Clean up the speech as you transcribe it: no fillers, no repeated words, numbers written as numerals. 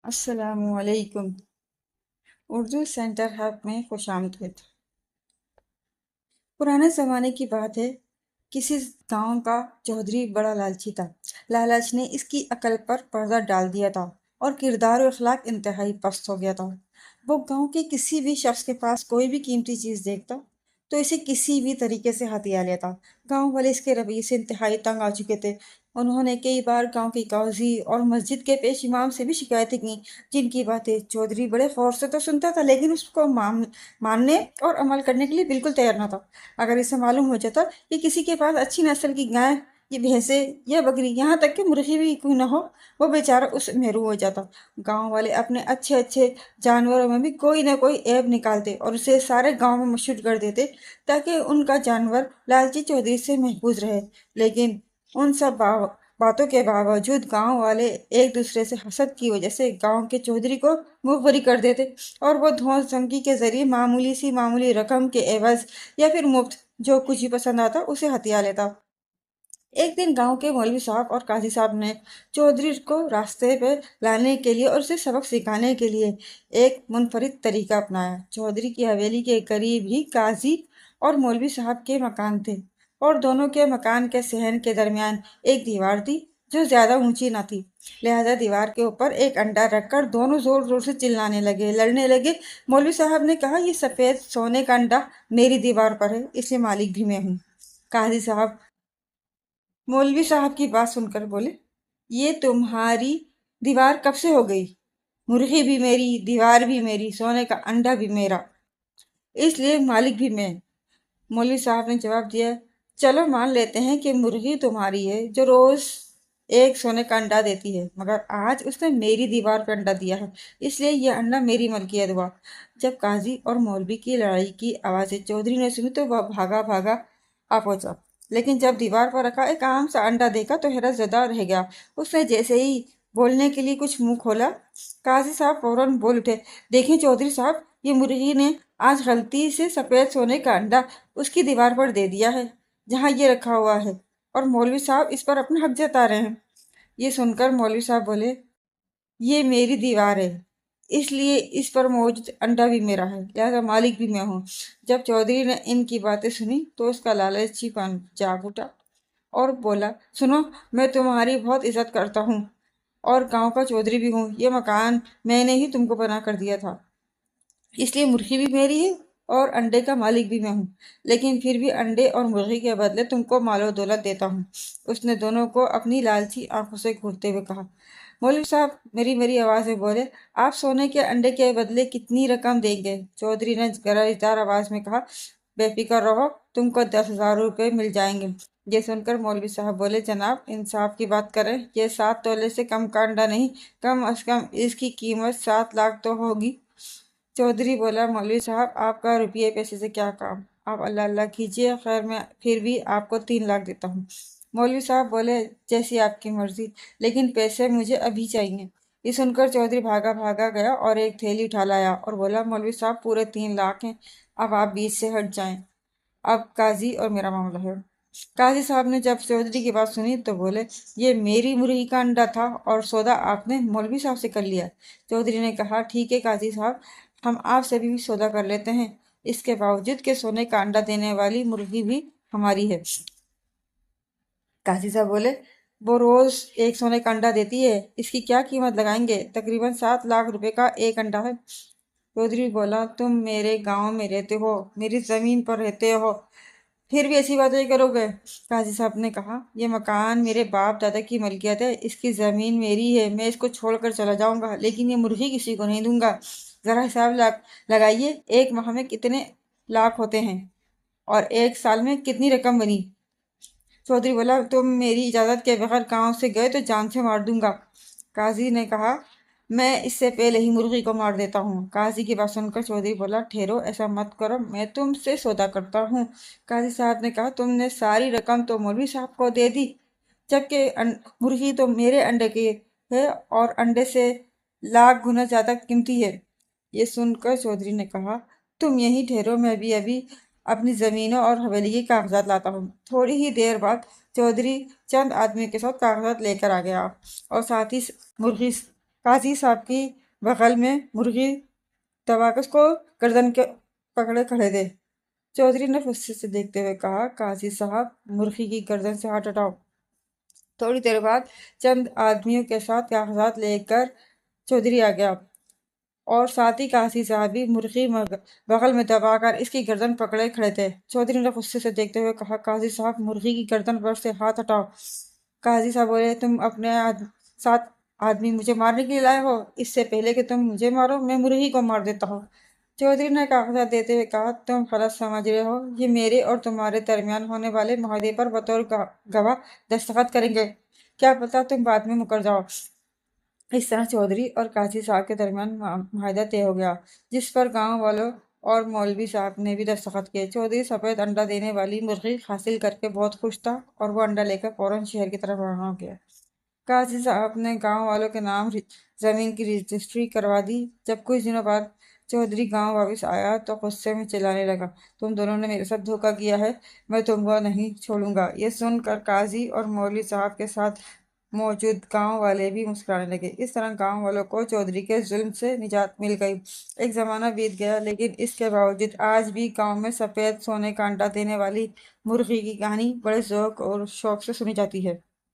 السلام علیکم۔ Urdu centre hub میں خوش آمدید۔ پرانے زمانے کی بات ہے، کسی گاؤں کا چودھری بڑا لالچی تھا۔ لالچ نے اس کی عقل پر پردہ ڈال دیا تھا اور کردار و اخلاق انتہائی پست ہو گیا تھا۔ وہ گاؤں کے کسی بھی شخص کے پاس کوئی بھی قیمتی چیز دیکھتا تو اسے کسی بھی طریقے سے ہتھیا لیتا۔ گاؤں والے اس کے رویے سے انتہائی تنگ آ چکے تھے۔ انہوں نے کئی بار گاؤں کے قاضی اور مسجد کے پیش امام سے بھی شکایتیں کیں، جن کی باتیں چودھری بڑے غور سے تو سنتا تھا لیکن اس کو ماننے اور عمل کرنے کے لیے بالکل تیار نہ تھا۔ اگر اسے معلوم ہو جاتا کہ کسی کے پاس اچھی نسل کی گائے یا بھینسیں یا بکری، یہاں تک کہ مرغی بھی کیوں نہ ہو، وہ بیچارہ اس سے محروم ہو جاتا۔ گاؤں والے اپنے اچھے اچھے جانوروں میں بھی کوئی نہ کوئی عیب نکالتے اور اسے سارے گاؤں میں مشہور کر دیتے تاکہ ان کا جانور لالچی چودھری سے محفوظ رہے۔ لیکن ان سب باتوں کے باوجود گاؤں والے ایک دوسرے سے حسد کی وجہ سے گاؤں کے چودھری کو مخبری کر دیتے اور وہ دھونس دھمکی کے ذریعے معمولی رقم کے عوض یا پھر مفت جو کچھ بھی پسند آتا اسے ہتھیا لیتا۔ ایک دن گاؤں کے مولوی صاحب اور قاضی صاحب نے چودھری کو راستے پہ لانے کے لیے اور اسے سبق سکھانے کے لیے ایک منفرد طریقہ اپنایا۔ چودھری کی حویلی کے قریب ہی قاضی اور مولوی صاحب کے مکان تھے اور دونوں کے مکان کے صحن کے درمیان ایک دیوار تھی جو زیادہ اونچی نہ تھی، لہذا دیوار کے اوپر ایک انڈا رکھ کر دونوں زور زور سے چلانے لگے، لڑنے لگے۔ مولوی صاحب نے کہا، یہ سفید سونے کا انڈا میری دیوار پر ہے، اس کے مالک بھی میں ہوں۔ قاضی صاحب مولوی صاحب کی بات سن کر بولے، یہ تمہاری دیوار کب سے ہو گئی؟ مرغی بھی میری، دیوار بھی میری، سونے کا انڈا بھی میرا، اس لیے مالک بھی میں۔ مولوی صاحب نے جواب دیا، چلو مان لیتے ہیں کہ مرغی تمہاری ہے جو روز ایک سونے کا انڈا دیتی ہے، مگر آج اس نے میری دیوار پہ انڈا دیا ہے، اس لیے یہ انڈا میری ملکیت ہوا۔ جب قاضی اور مولوی کی لڑائی کی آوازیں چودھری نے سنی تو وہ بھاگا آ پہنچا، لیکن جب دیوار پر رکھا ایک عام سا انڈا دیکھا تو حیرت زدہ رہ گیا۔ اس نے جیسے ہی بولنے کے لیے کچھ منہ کھولا، قاضی صاحب فوراً بول اٹھے، دیکھیں چودھری صاحب، یہ مرغی نے آج غلطی سے سفید سونے کا انڈا اس کی دیوار پر دے دیا ہے جہاں یہ رکھا ہوا ہے، اور مولوی صاحب اس پر اپنا حق جتا رہے ہیں۔ یہ سن کر مولوی صاحب بولے، یہ میری دیوار ہے، اس لیے اس پر موجود انڈا بھی میرا ہے، لہذا مالک بھی میں ہوں۔ جب چودھری نے ان کی باتیں سنی تو اس کا لالچی پن جاگ اٹھا اور بولا، سنو، میں تمہاری بہت عزت کرتا ہوں اور گاؤں کا چودھری بھی ہوں، یہ مکان میں نے ہی تم کو بنا کر دیا تھا، اس لیے مرغی بھی میری ہے اور انڈے کا مالک بھی میں ہوں، لیکن پھر بھی انڈے اور مرغی کے بدلے تم کو مال و دولت دیتا ہوں۔ اس نے دونوں کو اپنی لالچی آنکھوں سے گھورتے ہوئے کہا۔ مولوی صاحب میری آواز میں بولے، آپ سونے کے انڈے کے بدلے کتنی رقم دیں گے؟ چودھری نے گرجدار آواز میں کہا، بے فکر رہو، تم کو 10,000 روپے مل جائیں گے۔ یہ سن کر مولوی صاحب بولے، جناب انصاف کی بات کریں، یہ 7 تولے سے کم کا انڈا نہیں، کم از کم اس کی قیمت 7 لاکھ تو ہوگی۔ چودھری بولا، مولوی صاحب آپ کا روپیے پیسے سے کیا کام، آپ اللہ اللہ کیجئے، خیر میں پھر بھی آپ کو 3 لاکھ دیتا ہوں۔ مولوی صاحب بولے، جیسی آپ کی مرضی، لیکن پیسے مجھے ابھی چاہیے۔ یہ سن کر چودھری بھاگا گیا اور ایک تھیلی اٹھا لایا اور بولا، مولوی صاحب پورے 3 لاکھ ہیں، اب آپ بیچ سے ہٹ جائیں، اب قاضی اور میرا معاملہ ہے۔ قاضی صاحب نے جب چودھری کی بات سنی تو بولے، یہ میری مرغی کا انڈا تھا اور سودا آپ نے مولوی صاحب سے کر لیا۔ چودھری نے کہا، ٹھیک ہے قاضی صاحب، ہم آپ سے بھی سودا کر لیتے ہیں، اس کے باوجود کہ سونے کا انڈا دینے والی مرغی بھی ہماری ہے۔ قاضی صاحب بولے، وہ روز ایک سونے کا انڈا دیتی ہے، اس کی کیا قیمت لگائیں گے؟ تقریباً 7 لاکھ روپے کا ایک انڈا ہے۔ چودھری بولا، تم میرے گاؤں میں رہتے ہو، میری زمین پر رہتے ہو، پھر بھی ایسی باتیں کرو گے؟ قاضی صاحب نے کہا، یہ مکان میرے باپ دادا کی ملکیت ہے، اس کی زمین میری ہے، میں اس کو چھوڑ کر چلا جاؤں گا، لیکن یہ مرغی کسی کو نہیں دوں گا۔ ذرا حساب لگائیے، ایک ماہ میں کتنے لاکھ ہوتے ہیں اور ایک سال میں کتنی رقم بنی؟ چودھری بولا، تم میری اجازت کے بغیر گاؤں سے گئے تو جان سے مار دوں گا۔ قاضی نے کہا، میں اس سے پہلے ہی مرغی کو مار دیتا ہوں۔ قاضی کی بات سن کر چودھری بولا، ٹھہرو، ایسا مت کرو، میں تم سے سودا کرتا ہوں۔ قاضی صاحب نے کہا، تم نے ساری رقم تو مولوی صاحب کو دے دی، جبکہ مرغی تو میرے انڈے کی ہے اور انڈے سے لاکھ گنا زیادہ قیمتی ہے۔ یہ سن کر چودھری نے کہا، تم یہیں ٹھہرو، میں ابھی اپنی زمینوں اور حویلی کے کاغذات لاتا ہوں۔ تھوڑی ہی دیر بعد چودھری چند آدمیوں کے ساتھ کاغذات لے کر آ گیا اور ساتھ ہی مرغی قاضی صاحب کی بغل میں مرغی دبا کر اس کو گردن کے پکڑے کھڑے تھے۔ چودھری نے غصے سے دیکھتے ہوئے کہا، قاضی صاحب، مرغی کی گردن سے ہاتھ ہٹاؤ۔ تھوڑی دیر بعد چند آدمیوں کے ساتھ کاغذات لے کر چودھری آ گیا اور ساتھ ہی قاضی صاحب بھی مرغی بغل میں دبا کر اس کی گردن پکڑے کھڑے تھے۔ چودھری نے غصے سے دیکھتے ہوئے کہا، قاضی صاحب، مرغی کی گردن پر سے ہاتھ ہٹاؤ۔ قاضی صاحب بولے، تم اپنے ساتھ آدمی مجھے مارنے کے لیے لائے ہو؟ اس سے پہلے کہ تم مجھے مارو، میں مرغی کو مار دیتا ہوں۔ چودھری نے کاغذات دیتے ہوئے کہا، تم غلط سمجھ رہے ہو، یہ میرے اور تمہارے درمیان ہونے والے معاہدے پر بطور گواہ دستخط کریں گے، کیا پتہ تم بعد میں مکر جاؤ۔ اس طرح چودھری اور قاضی صاحب کے درمیان معاہدہ طے ہو گیا، جس پر گاؤں والوں اور مولوی صاحب نے بھی دستخط کیے۔ چودھری سفید انڈا دینے والی مرغی حاصل کر کے بہت خوش تھا اور وہ انڈا لے کر فوراً شہر کی طرف روانہ ہو گیا۔ قاضی صاحب نے گاؤں والوں کے نام زمین کی رجسٹری کروا دی۔ جب کچھ دنوں بعد چودھری گاؤں واپس آیا تو غصے میں چلانے لگا، تم دونوں نے میرے ساتھ دھوکہ کیا ہے، میں تم کو نہیں چھوڑوں گا۔ یہ سن کر قاضی اور مولوی صاحب کے ساتھ موجود گاؤں والے بھی مسکرانے لگے۔ اس طرح گاؤں والوں کو چودھری کے ظلم سے نجات مل گئی۔ ایک زمانہ بیت گیا، لیکن اس کے باوجود آج بھی گاؤں میں سفید سونے کا انڈا دینے والی مرغی کی کہانی بڑے ذوق اور شوق سے سنی جاتی ہے۔